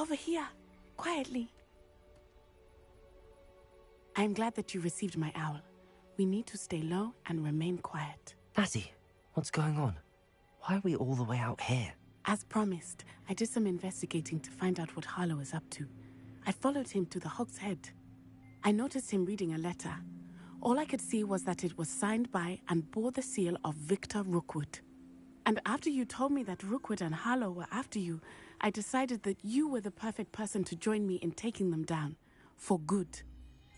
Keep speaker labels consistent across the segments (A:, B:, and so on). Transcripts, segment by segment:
A: over here, quietly. I'm glad that you received my owl. We need to stay low and remain quiet.
B: Natty, what's going on? Why are we all the way out here?
A: As promised, I did some investigating to find out what Harlow is up to. I followed him to the Hog's Head. I noticed him reading a letter. All I could see was that it was signed by and bore the seal of Victor Rookwood. And after you told me that Rookwood and Harlow were after you, I decided that you were the perfect person to join me in taking them down. For good.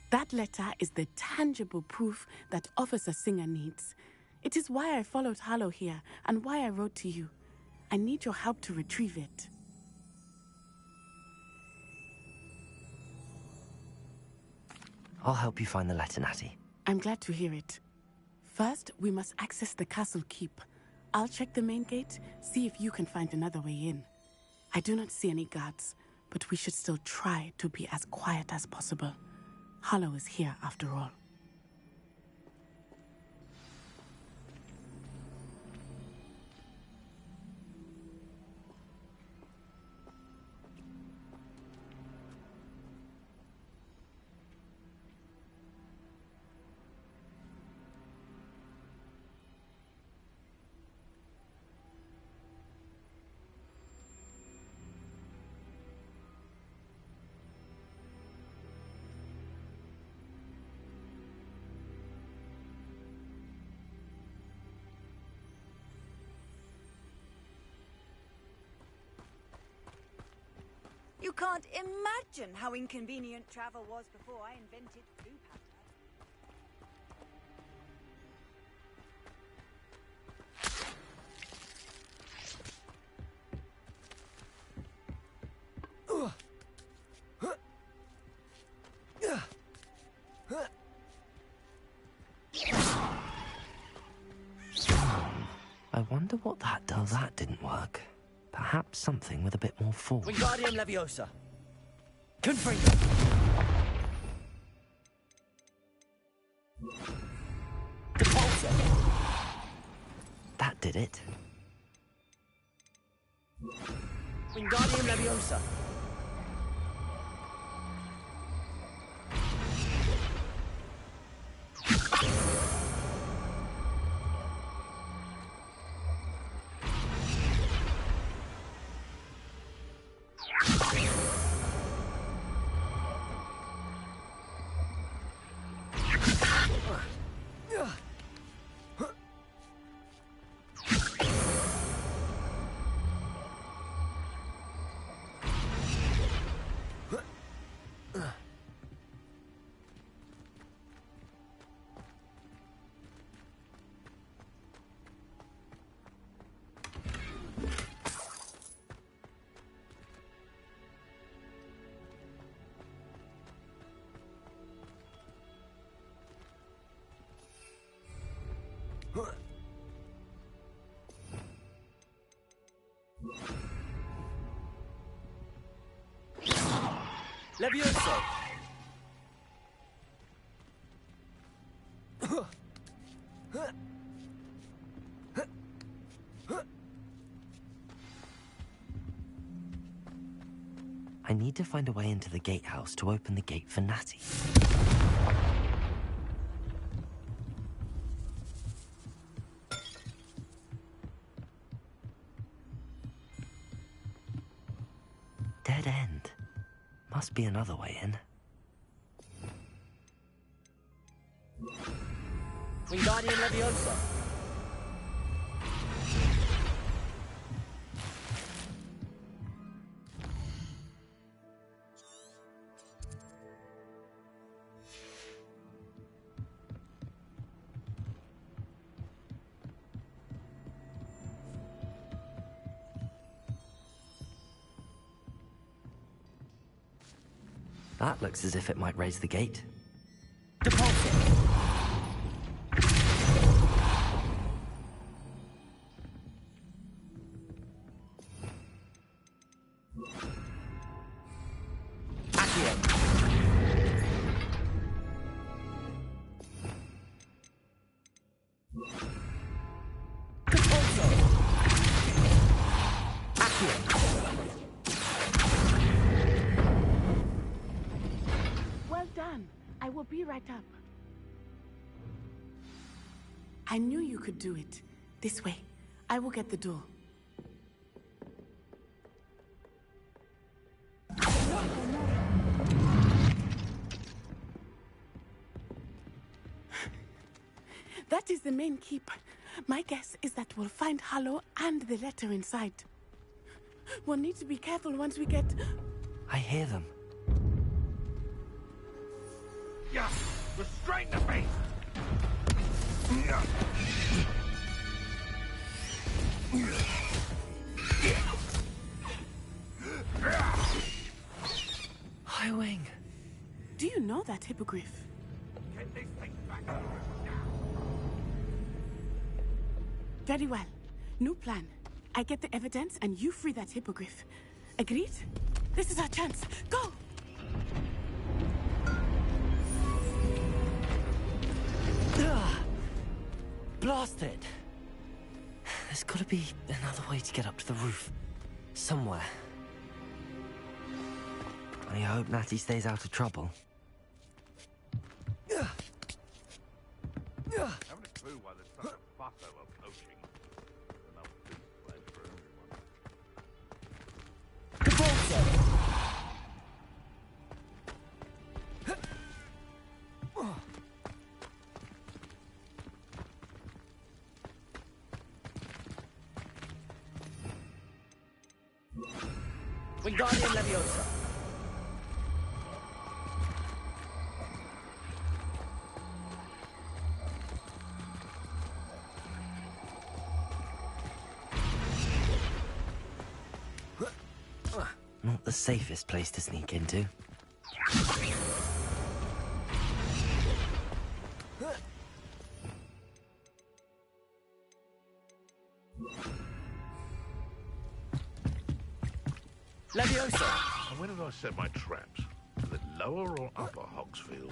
A: That letter is the tangible proof that Officer Singer needs. It is why I followed Harlow here and why I wrote to you. I need your help to retrieve it.
B: I'll help you find the letter, Natty.
A: I'm glad to hear it. First, we must access the castle keep. I'll check the main gate, see if you can find another way in. I do not see any guards, but we should still try to be as quiet as possible. Harlow is here after all.
C: You can't imagine how inconvenient travel was before I invented blue pattern.
B: I wonder what that does. That didn't work. Perhaps something with a bit more force.
D: Wingardium Leviosa. Confringo. Depulso.
B: That did it.
D: Wingardium Leviosa. Levioso.
B: I need to find a way into the gatehouse to open the gate for Natty. Dead end. Must be another way in.
D: Wingardium Leviosa.
B: That looks as if it might raise the gate.
D: Depulso.
A: I will be right up. I knew you could do it. This way. I will get the door. That is the main keep. My guess is that we'll find Harlow and the letter inside. We'll need to be careful once we get...
B: I hear them.
E: Yeah, restrain the beast!
B: Highwing.
A: Do you know that hippogriff?
E: Get these things back now!
A: Very well. New plan. I get the evidence and you free that hippogriff. Agreed? This is our chance. Go!
B: Blast it! There's gotta be another way to get up to the roof. Somewhere. I hope Natty stays out of trouble.
E: Haven't a clue why there's such a fuss over poaching. Enough food play for everyone.
D: Defaulter! Wingardium Leviosa.
B: Not the safest place to sneak into.
D: Leviosa.
E: And when did I set my traps? Is it lower or upper Hogsfield?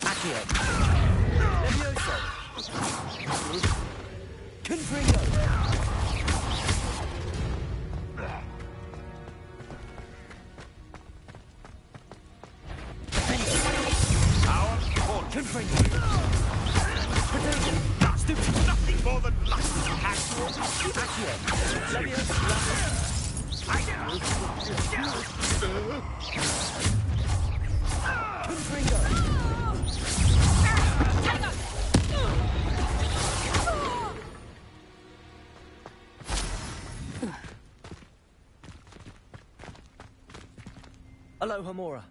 D: Accio. Leviosa. Confringo. Confringo.
E: That's nothing more than lust!
D: Accio. Leviosa. Confringo. Aloha Mora.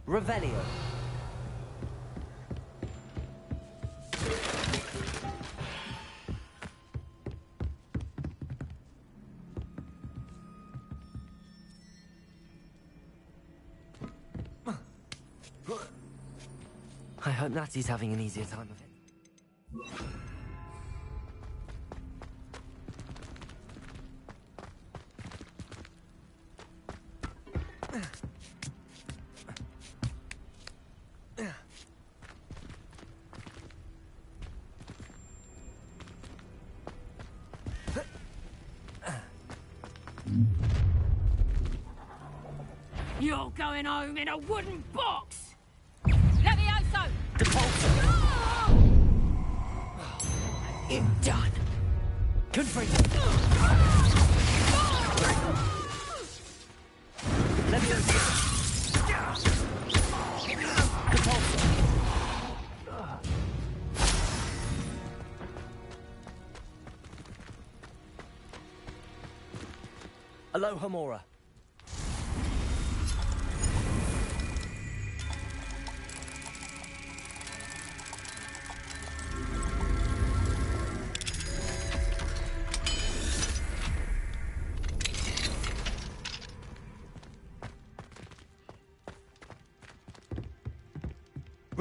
D: Revelio.
B: I hope Natty's having an easier time of it.
F: You're going home in a wooden box! Levioso!
D: Defaulter.
F: You're done!
D: Confringo. Leviosa. Defaulter. Aloha Mora.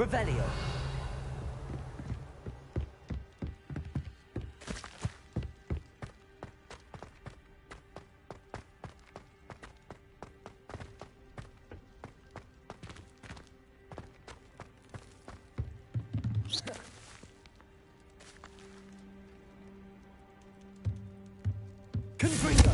B: Revelio.
D: Confringo!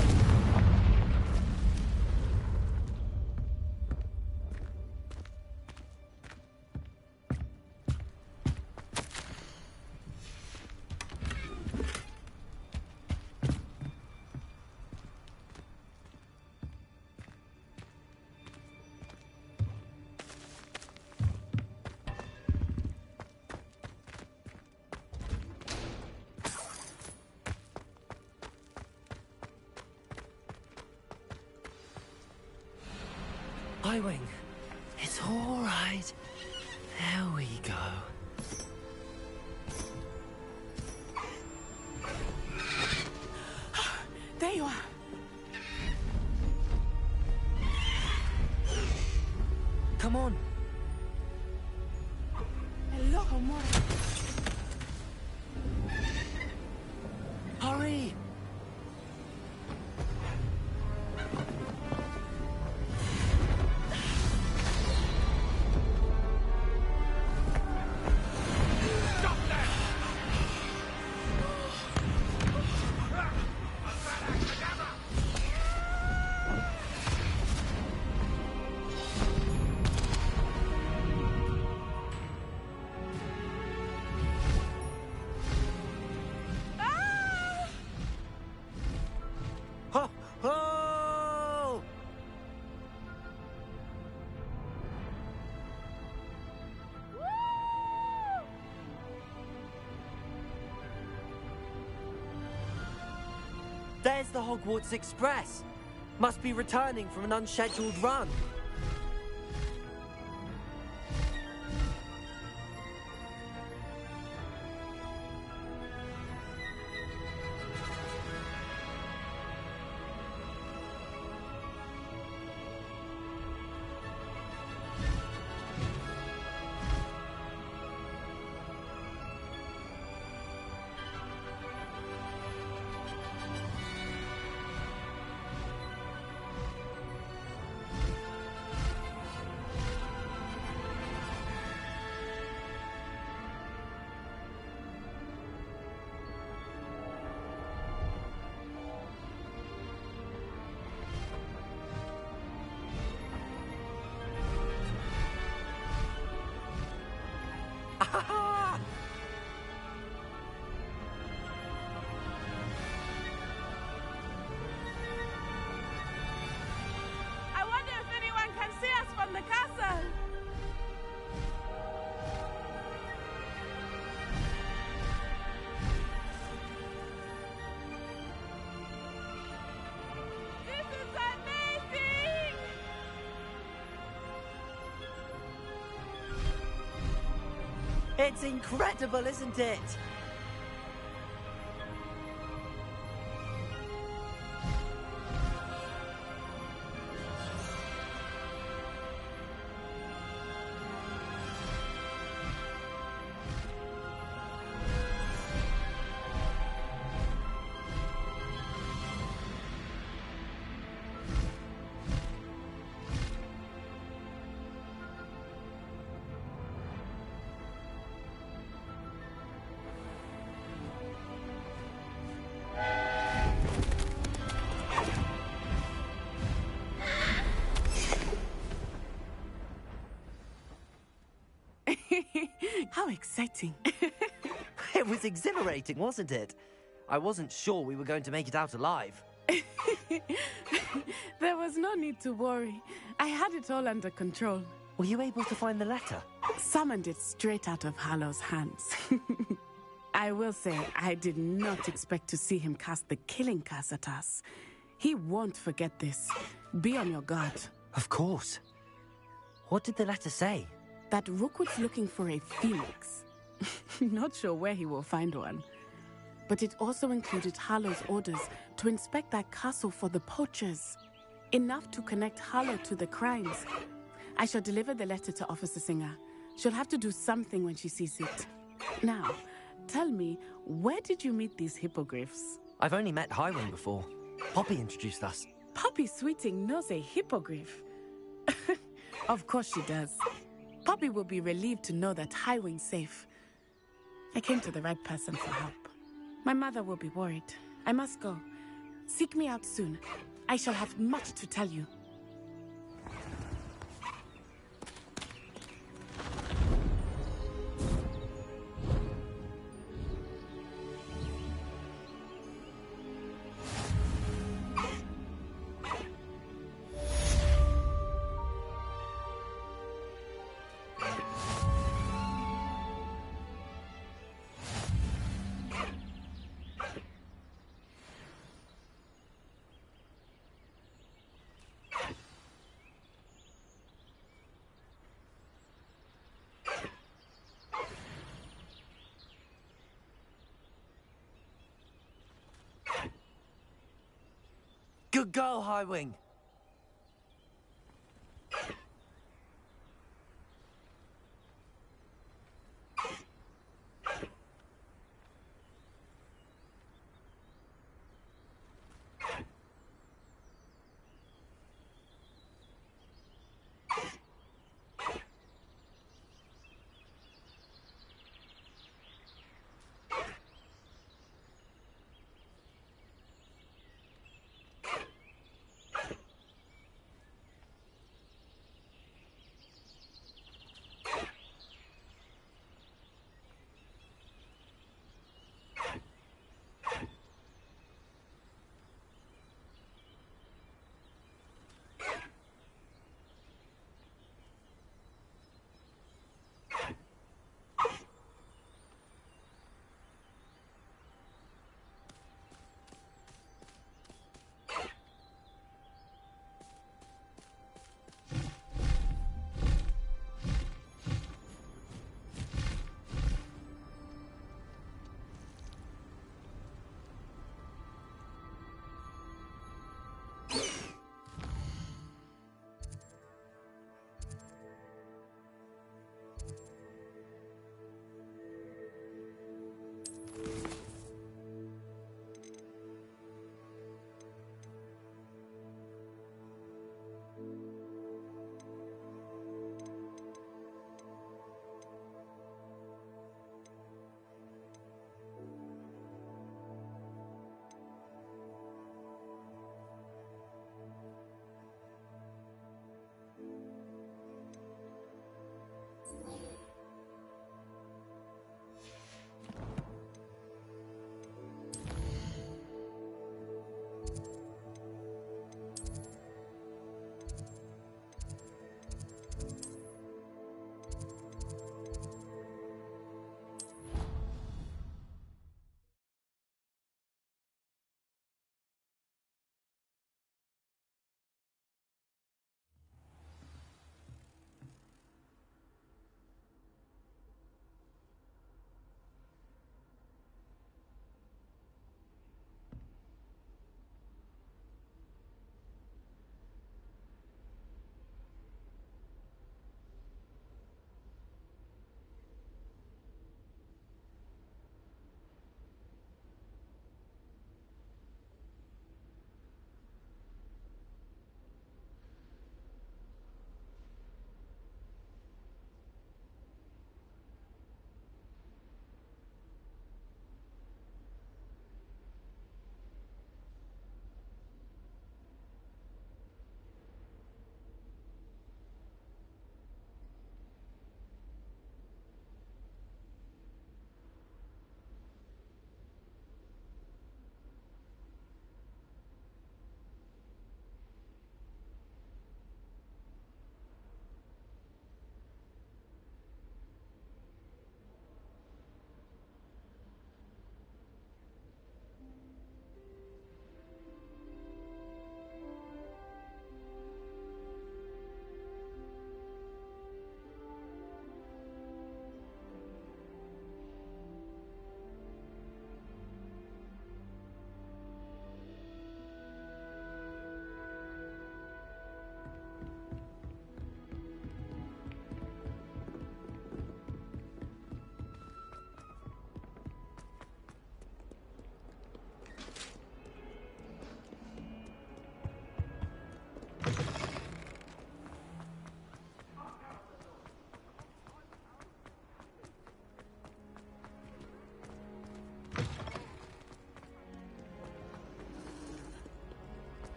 B: Highwing. It's all right. There we go.
A: There you are.
B: Come on.
A: Hello, Homora.
B: Hurry! Ho! Ho! There's the Hogwarts Express. Must be returning from an unscheduled run.
A: I wonder if anyone can see us from the castle. This is amazing!
B: It's incredible, isn't it?
A: How exciting.
B: It was exhilarating, wasn't it? I wasn't sure we were going to make it out alive.
A: There was no need to worry. I had it all under control.
B: Were you able to find the letter?
A: Summoned it straight out of Harlow's hands. I will say, I did not expect to see him cast the killing curse at us. He won't forget this. Be on your guard.
B: Of course. What did the letter say?
A: That Rookwood's looking for a phoenix. Not sure where he will find one. But it also included Harlow's orders to inspect that castle for the poachers. Enough to connect Harlow to the crimes. I shall deliver the letter to Officer Singer. She'll have to do something when she sees it. Now, tell me, where did you meet these hippogriffs?
B: I've only met Highwing before. Poppy introduced us.
A: Poppy Sweeting knows a hippogriff. Of course she does. Poppy will be relieved to know that Highwing's safe. I came to the right person for help. My mother will be worried. I must go. Seek me out soon. I shall have much to tell you.
B: Good girl, Highwing.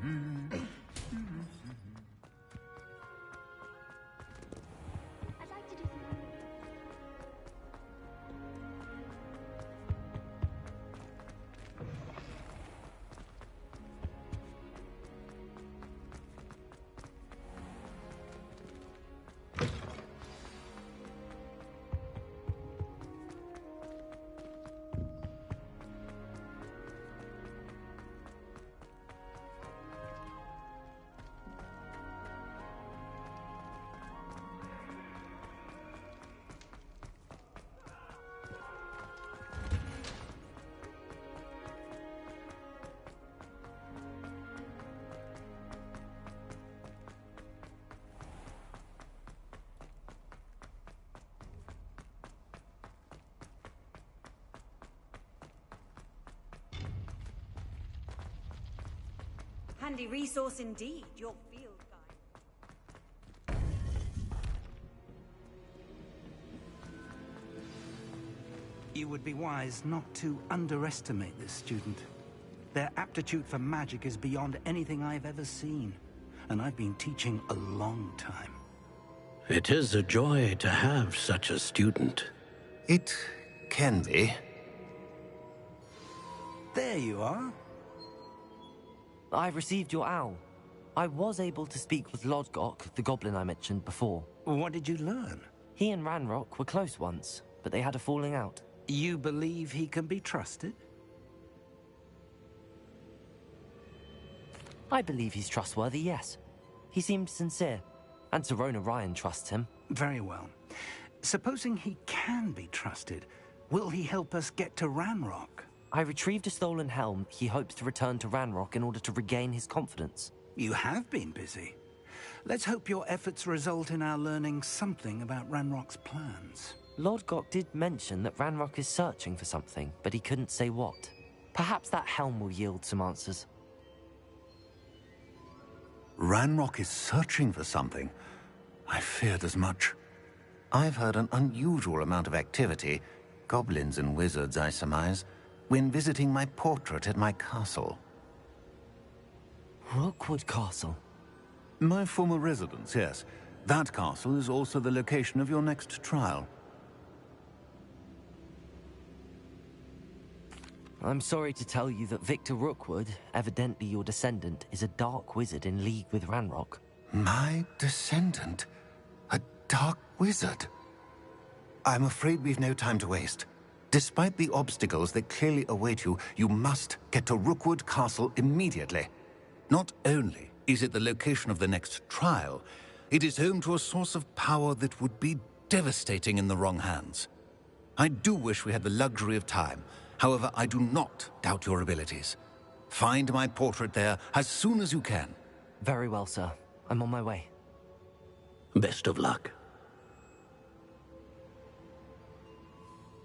G: I'd like to do some.
C: Handy resource indeed, your field guide.
H: You would be wise not to underestimate this student. Their aptitude for magic is beyond anything I've ever seen, and I've been teaching a long time.
I: It is a joy to have such a student.
J: It can be.
H: There you are.
B: I received your owl. I was able to speak with Lodgok, the goblin I mentioned before.
H: What did you learn?
B: He and Ranrock were close once, but they had a falling out.
H: You believe he can be trusted?
B: I believe he's trustworthy, yes. He seemed sincere, and Serona Ryan trusts him.
H: Very well. Supposing he can be trusted, will he help us get to Ranrock?
B: I retrieved a stolen helm he hopes to return to Ranrock in order to regain his confidence.
H: You have been busy. Let's hope your efforts result in our learning something about Ranrock's plans.
B: Lodgok did mention that Ranrock is searching for something, but he couldn't say what. Perhaps that helm will yield some answers.
J: Ranrock is searching for something. I feared as much. I've heard an unusual amount of activity, goblins and wizards, I surmise, when visiting my portrait at my castle.
B: Rookwood Castle?
J: My former residence, yes. That castle is also the location of your next trial.
B: I'm sorry to tell you that Victor Rookwood, evidently your descendant, is a dark wizard in league with Ranrock.
J: My descendant? A dark wizard? I'm afraid we've no time to waste. Despite the obstacles that clearly await you, you must get to Rookwood Castle immediately. Not only is it the location of the next trial, it is home to a source of power that would be devastating in the wrong hands. I do wish we had the luxury of time. However, I do not doubt your abilities. Find my portrait there as soon as you can.
B: Very well, sir. I'm on my way.
I: Best of luck.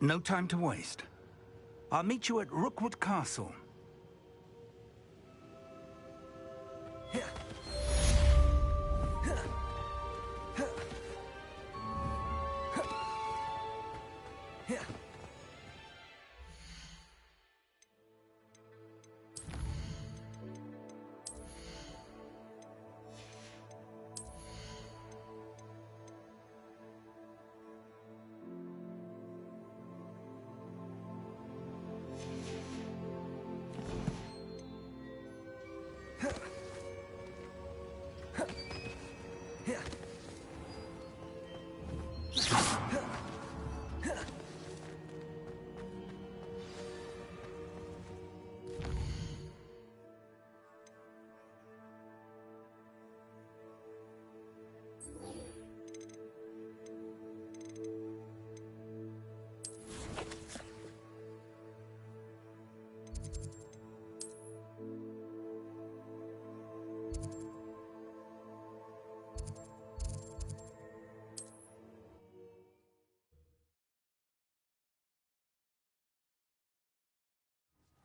H: No time to waste. I'll meet you at Rookwood Castle.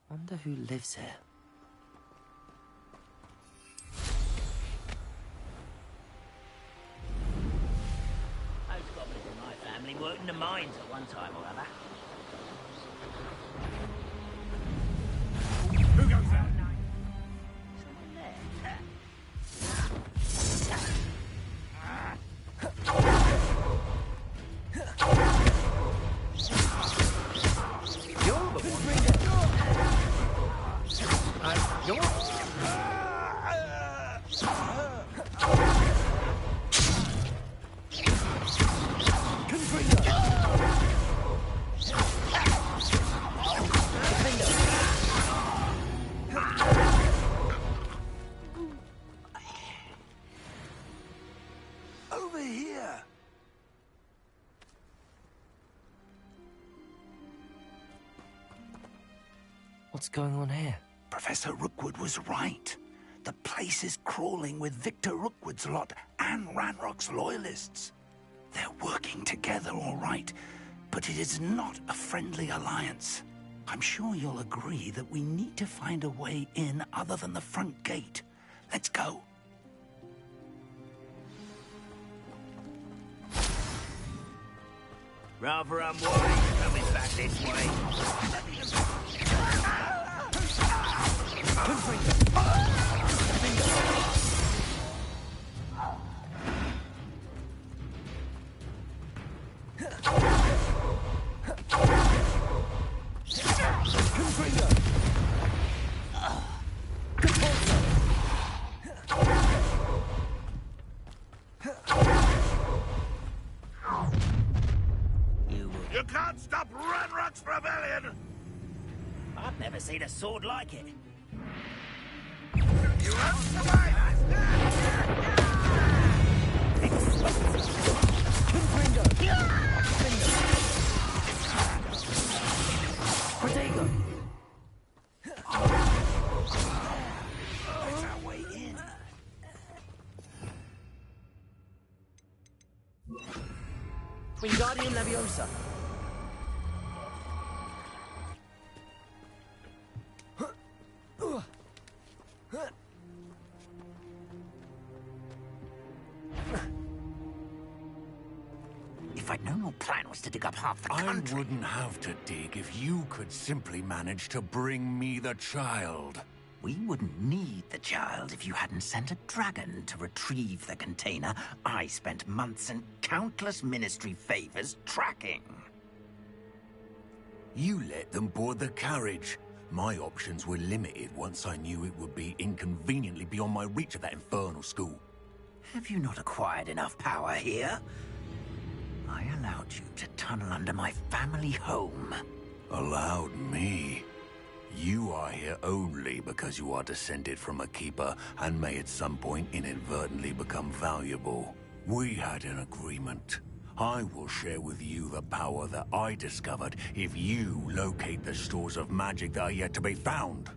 B: Wonder who lives here.
D: Those goblins in my family worked in the mines at one time or other.
E: Who goes there?
D: Someone there.
B: What's going on here?
H: Professor Rookwood was right. The place is crawling with Victor Rookwood's lot and Ranrock's loyalists. They're working together, all right, but it is not a friendly alliance. I'm sure you'll agree that we need to find a way in other than the front gate. Let's go.
D: Rather unwise coming back this way.
E: You can't stop Ranrock's rebellion!
D: I've never seen a sword like it.
E: You won't survive!
H: That's our way in.
B: Wingardium Leviosa.
H: If I'd known your plan was to dig up half the
J: I
H: country...
J: wouldn't have to dig if you could simply manage to bring me the child.
H: We wouldn't need the child if you hadn't sent a dragon to retrieve the container I spent months and countless ministry favors tracking.
J: You let them board the carriage. My options were limited once I knew it would be inconveniently beyond my reach at that infernal school.
H: Have you not acquired enough power here? I allowed you to tunnel under my family home.
J: Allowed me? You are here only because you are descended from a keeper and may at some point inadvertently become valuable. We had an agreement. I will share with you the power that I discovered if you locate the stores of magic that are yet to be found.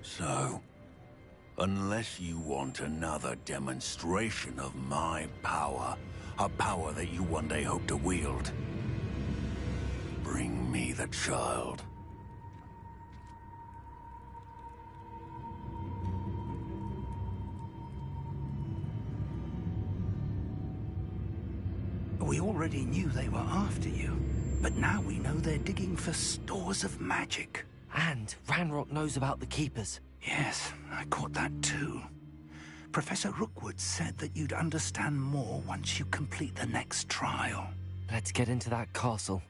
J: So, unless you want another demonstration of my power, a power that you one day hope to wield, bring me the child.
H: We already knew they were after you, but now we know they're digging for stores of magic.
B: And Ranrock knows about the Keepers.
H: Yes, I caught that too. Professor Rookwood said that you'd understand more once you complete the next trial.
B: Let's get into that castle.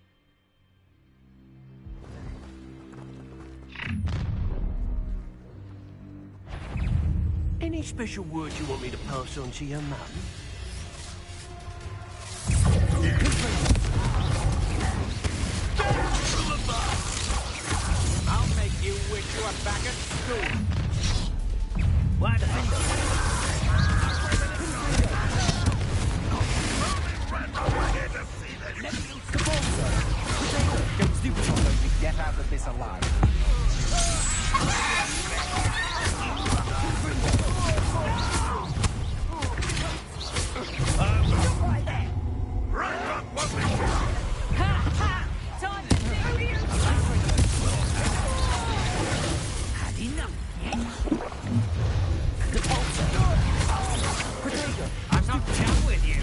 G: Any special words you want me to pass on to your mum?
D: I'll make you wish you were back at school. Why the
G: Don't stupid on them to get out of this alive.
D: I'm not done with you.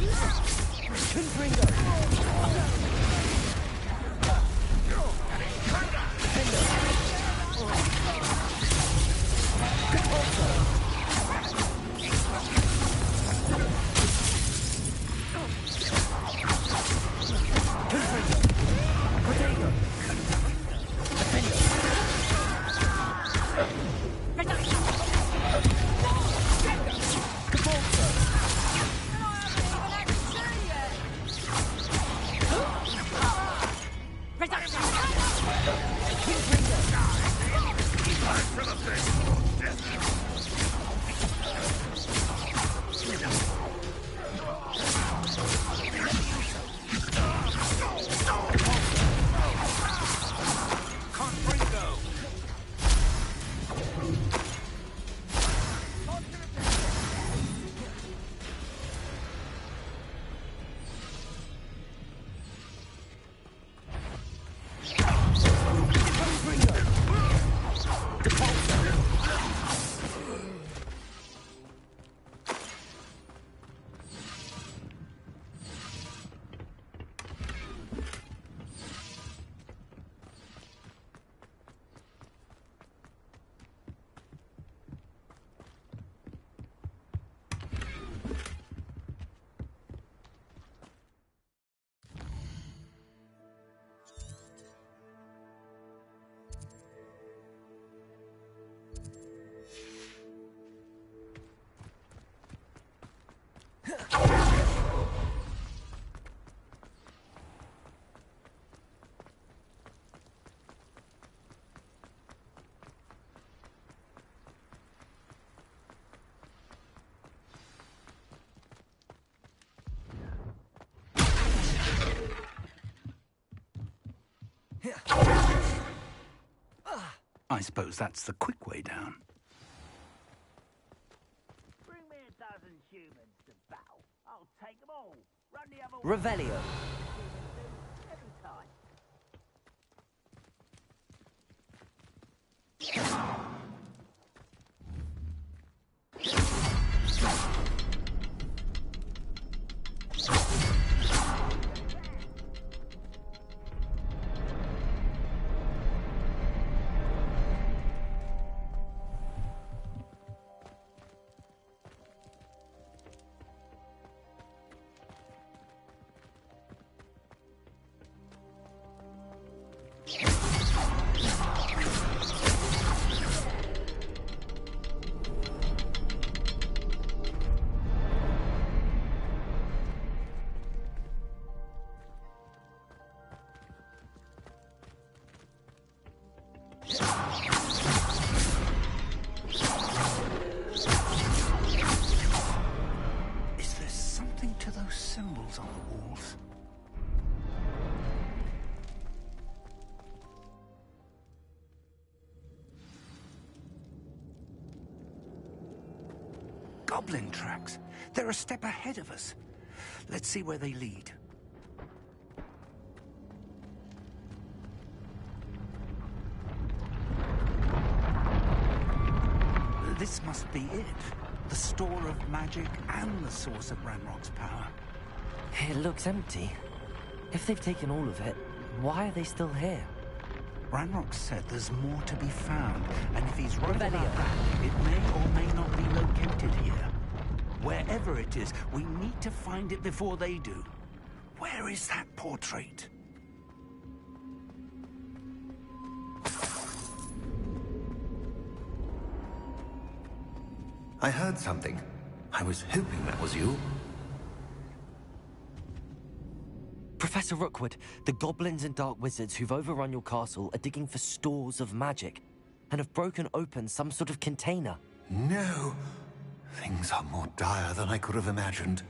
H: I suppose that's the quick way down.
D: Bring me 1,000 humans to battle. I'll take them all. Run the other way.
B: Revelio.
D: Every time.
H: Is there something to those symbols on the walls? Goblin tracks. They're a step ahead of us. Let's see where they lead. This must be it. The store of magic and the source of Ranrock's power.
B: It looks empty. If they've taken all of it, why are they still here?
H: Ranrock said there's more to be found, and if he's right
B: Revelio.
H: about that, it may or may not be located here. Wherever it is, we need to find it before they do. Where is that portrait?
J: I heard something. I was hoping that was you.
B: Professor Rookwood, the goblins and dark wizards who've overrun your castle are digging for stores of magic and have broken open some sort of container.
J: No. Things are more dire than I could have imagined.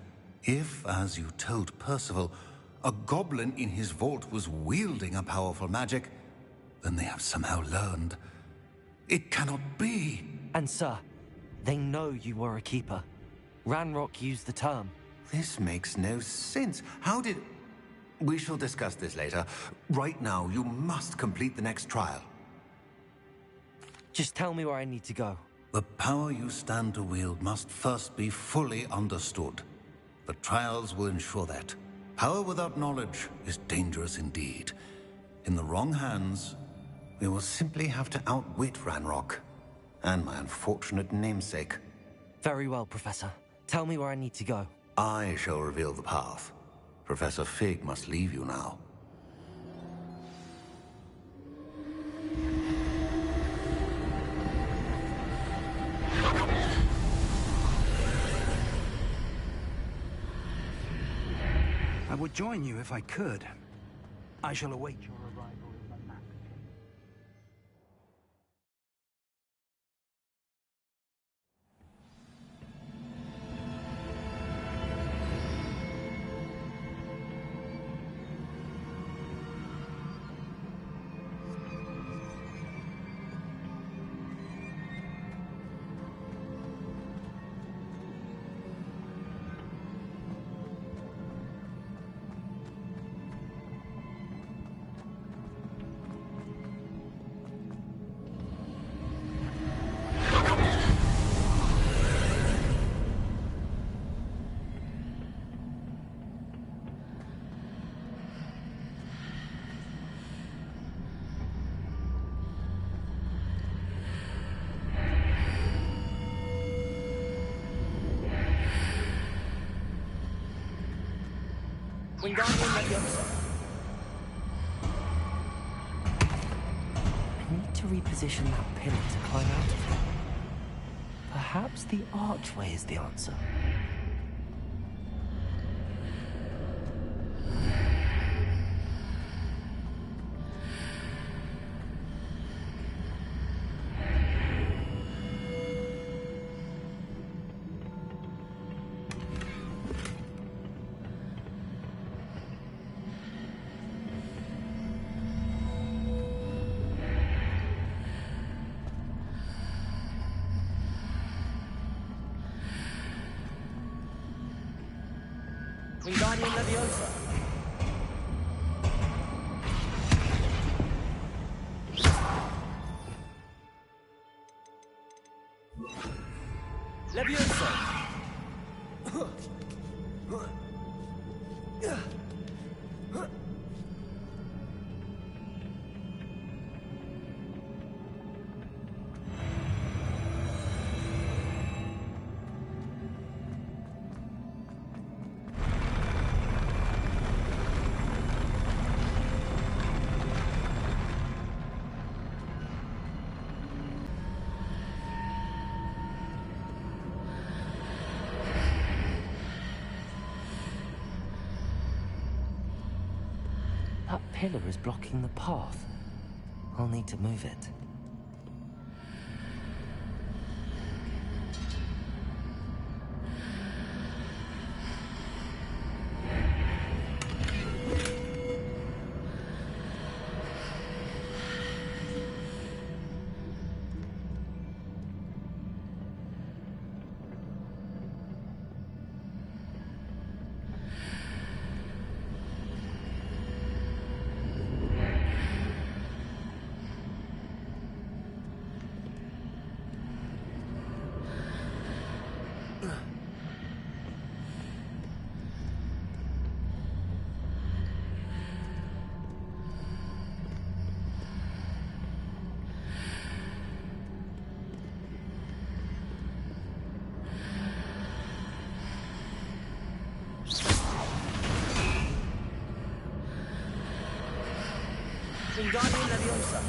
J: If, as you told Percival, a goblin in his vault was wielding a powerful magic, then they have somehow learned. It cannot be.
B: And sir, they know you were a keeper. Ranrock used the term.
J: This makes no sense. How did... We shall discuss this later. Right now, you must complete the next trial.
B: Just tell me where I need to go.
J: The power you stand to wield must first be fully understood. The trials will ensure that. Power without knowledge is dangerous indeed. In the wrong hands, we will simply have to outwit Ranrock and my unfortunate namesake.
B: Very well, Professor. Tell me where I need to go.
J: I shall reveal the path. Professor Fig must leave you now.
H: I would join you if I could. I shall await your arrival in the map.
B: Wingardium Leviosa. I need to reposition that pillar to climb out of. Perhaps the archway is the answer. Wingardium Leviosa. Leviosa. That pillar is blocking the path. I'll need to move it. Wingardium Leviosa.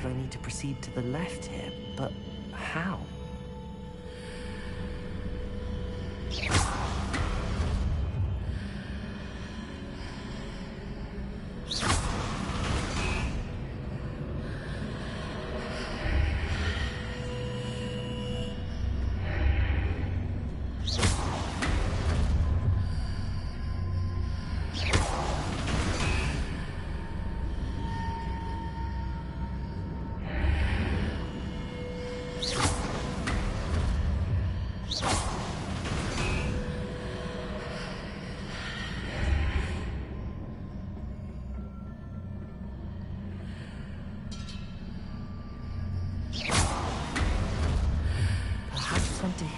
B: I need to proceed to the left here, but how?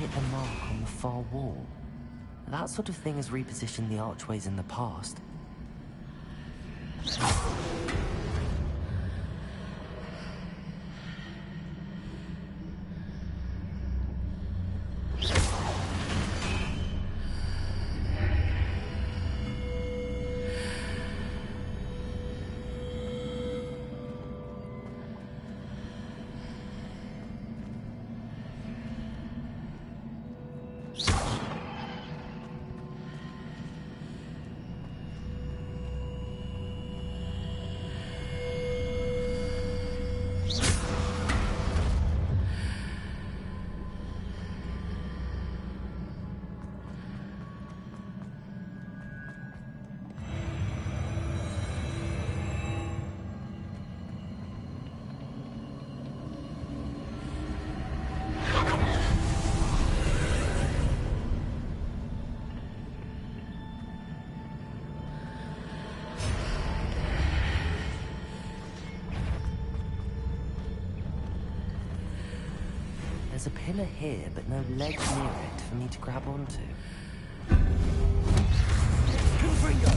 B: hit the mark on the far wall. That sort of thing has repositioned the archways in the past. There's a pillar here, but no ledge near it for me to grab onto. Confringo!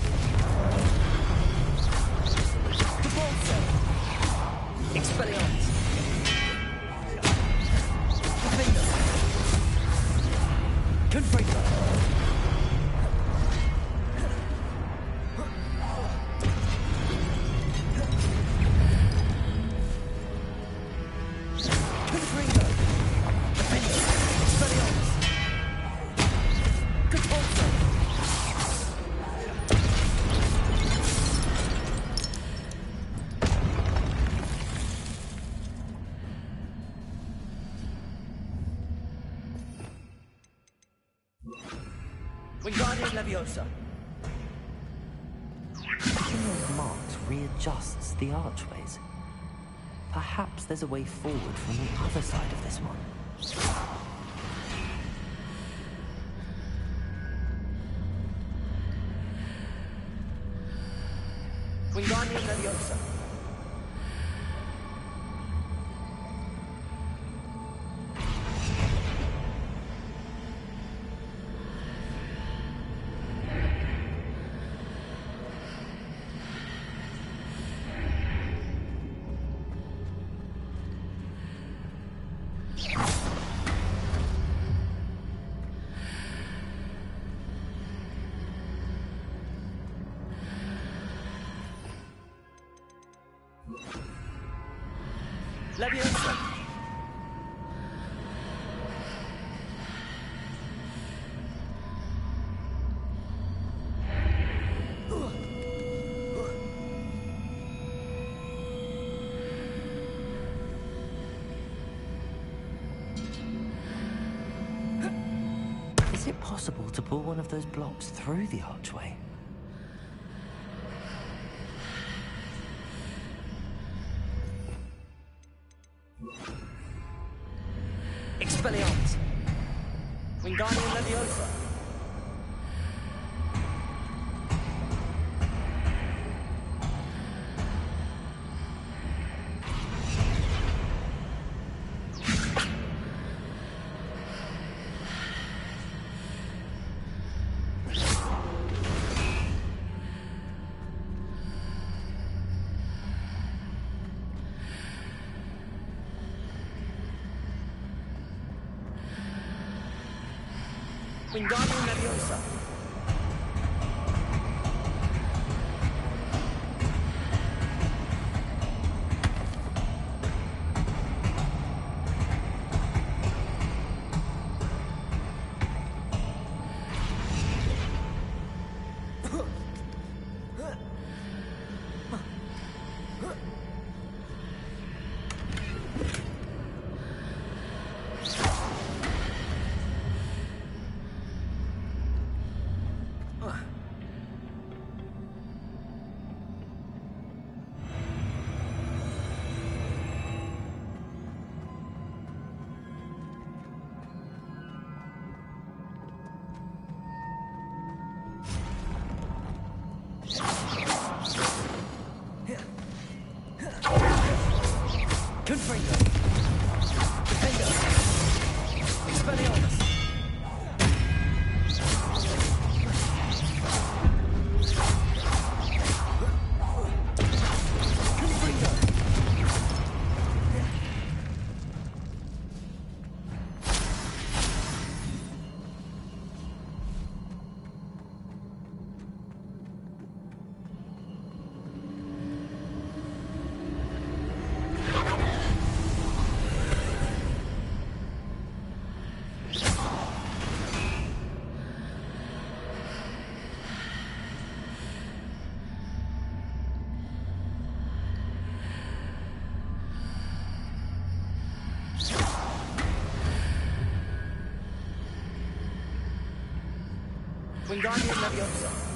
B: Cabalso! Expelliarmus! Confringo! Confringo!
G: Wingardium Leviosa.
B: Picking those marks readjusts the archways. Perhaps there's a way forward from the other side of this one.
G: Wingardium Leviosa. Leviosa.
B: Is it possible to pull one of those blocks through the archway?
G: Expelliarmus. Wingardium Leviosa. Wingardium Leviosa. Confringo. Defender. Expelliarmus.
B: Wingardium Leviosa.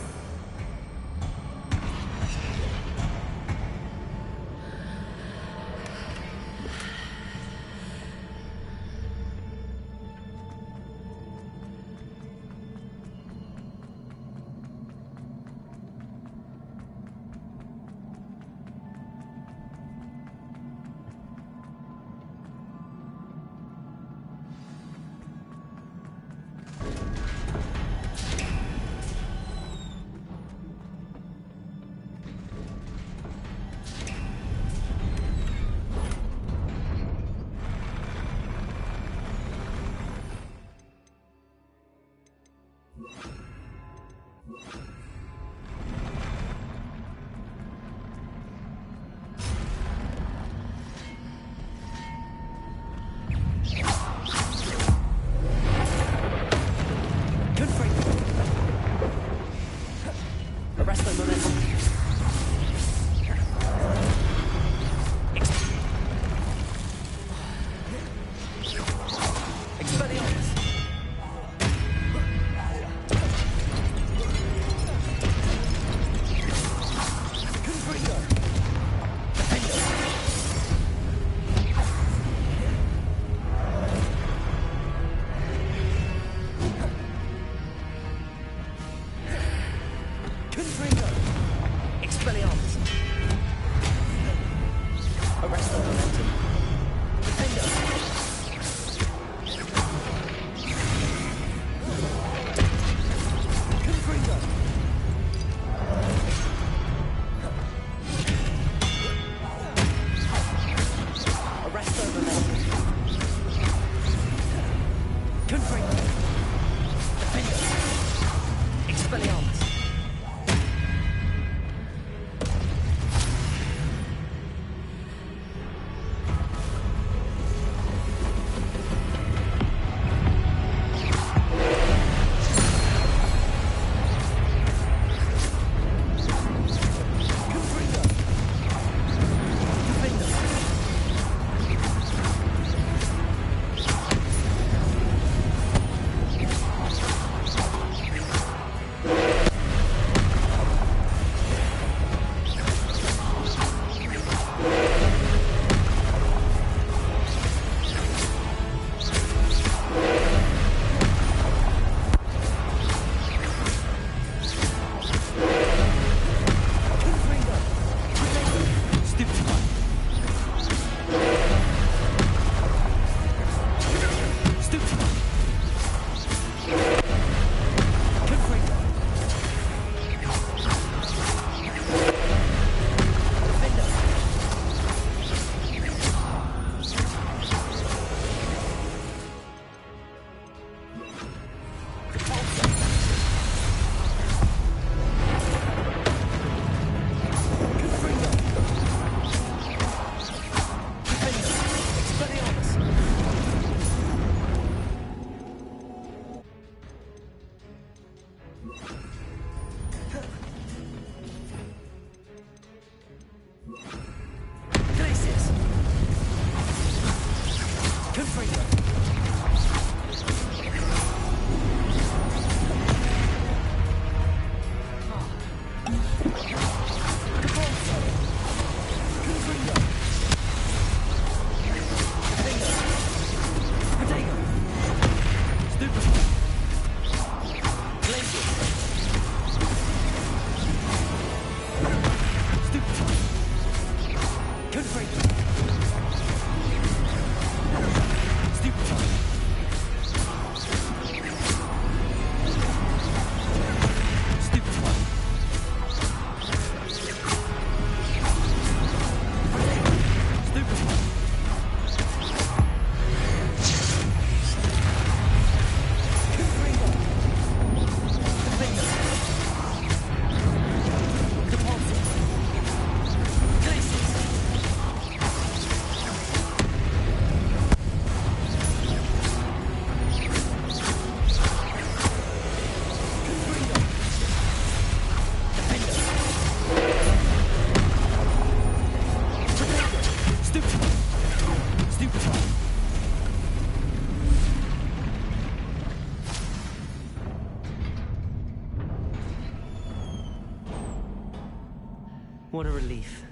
B: What a relief.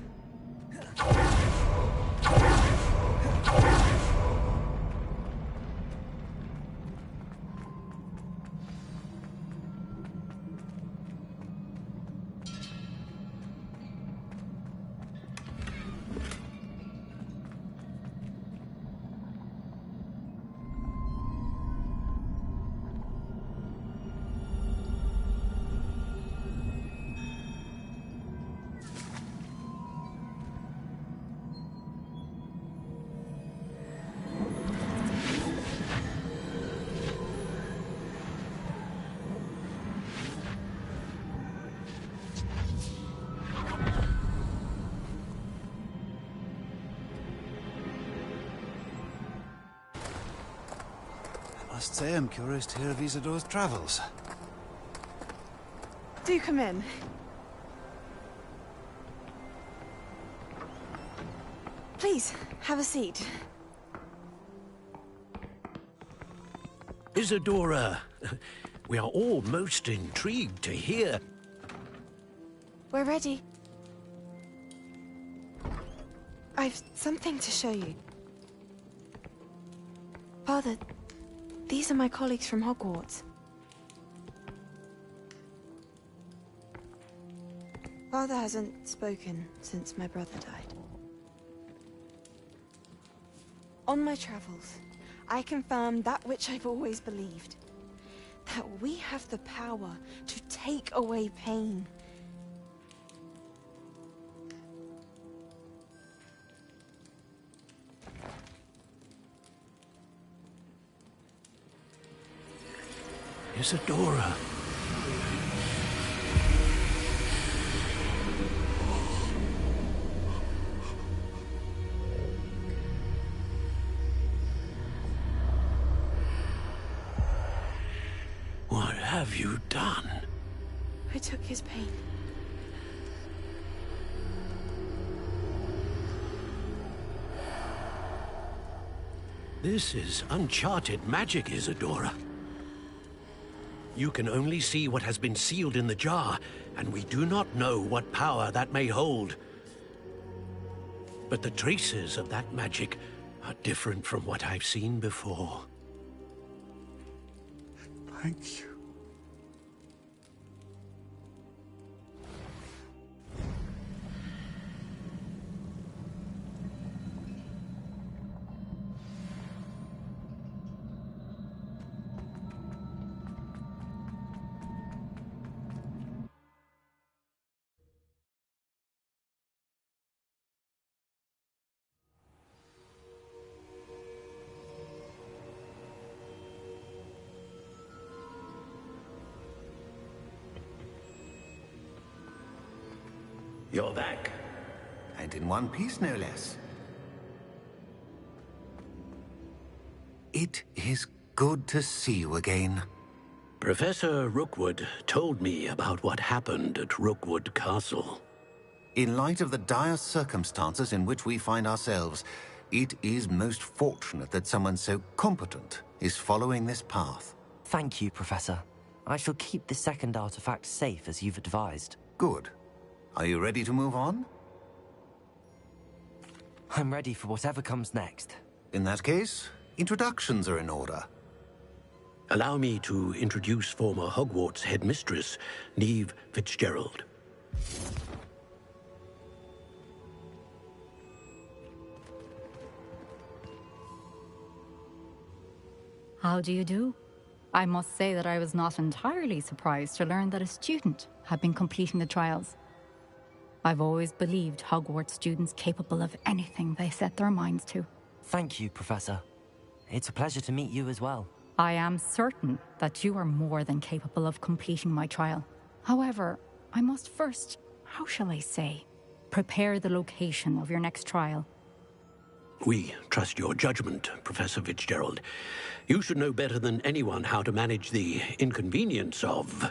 K: I must say I'm curious to hear of Isidore's travels.
L: Do come in. Please, have a seat.
G: Isidora, we are all most intrigued to hear.
L: We're ready. I've something to show you. Father, these are my colleagues from Hogwarts. Father hasn't spoken since my brother died. On my travels, I confirmed that which I've always believed. That we have the power to take away pain.
G: Isidora. What have you done?
L: I took his pain.
G: This is uncharted magic, Isidora. You can only see what has been sealed in the jar, and we do not know what power that may hold. But the traces of that magic are different from what I've seen before.
K: Thank you.
G: You're back.
J: And in one piece, no less. It is good to see you again.
G: Professor Rookwood told me about what happened at Rookwood Castle.
J: In light of the dire circumstances in which we find ourselves, it is most fortunate that someone so competent is following this path.
B: Thank you, Professor. I shall keep the second artifact safe as you've advised.
J: Good. Are you ready to move on?
B: I'm ready for whatever comes next.
J: In that case, introductions are in order.
G: Allow me to introduce former Hogwarts headmistress, Neve Fitzgerald.
M: How do you do? I must say that I was not entirely surprised to learn that a student had been completing the trials. I've always believed Hogwarts students capable of anything they set their minds to.
B: Thank you, Professor. It's a pleasure to meet you as well.
M: I am certain that you are more than capable of completing my trial. However, I must first, how shall I say, prepare the location of your next trial.
G: We trust your judgment, Professor Fitzgerald. You should know better than anyone how to manage the inconvenience of,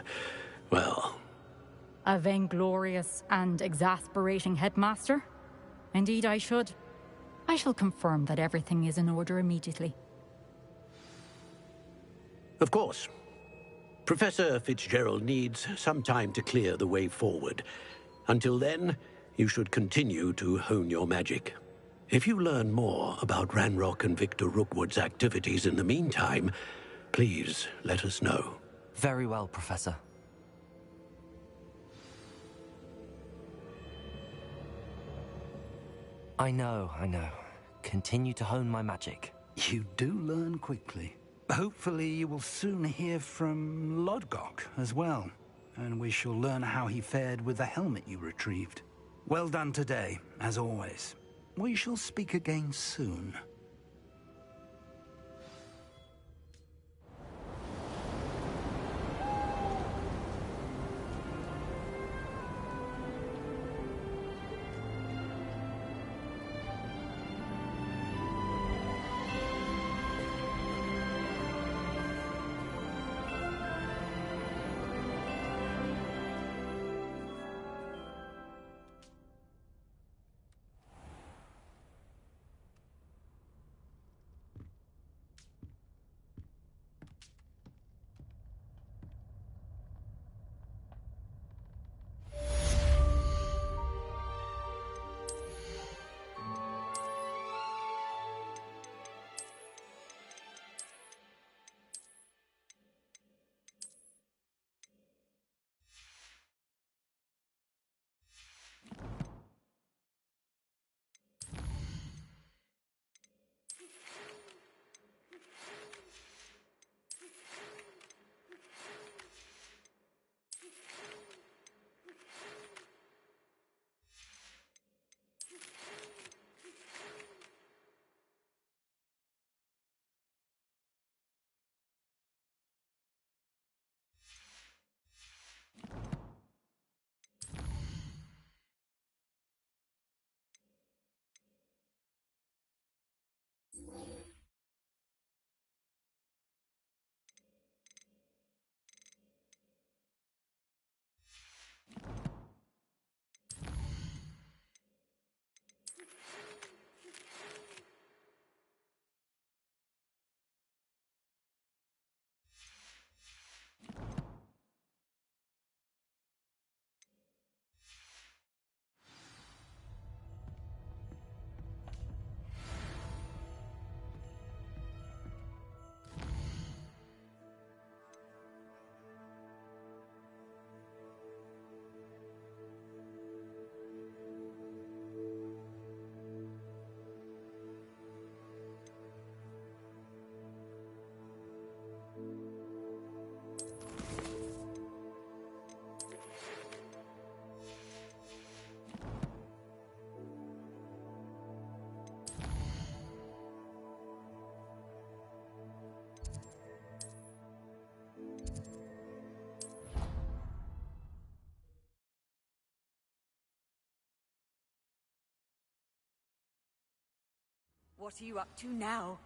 G: well...
M: A vainglorious and exasperating headmaster? Indeed I should. I shall confirm that everything is in order immediately.
G: Of course. Professor Fitzgerald needs some time to clear the way forward. Until then, you should continue to hone your magic. If you learn more about Ranrock and Victor Rookwood's activities in the meantime, please let us know.
B: Very well, Professor. I know. Continue to hone my magic.
H: You do learn quickly. Hopefully you will soon hear from Lodgok as well, and we shall learn how he fared with the helmet you retrieved. Well done today, as always. We shall speak again soon.
C: What are you up to now?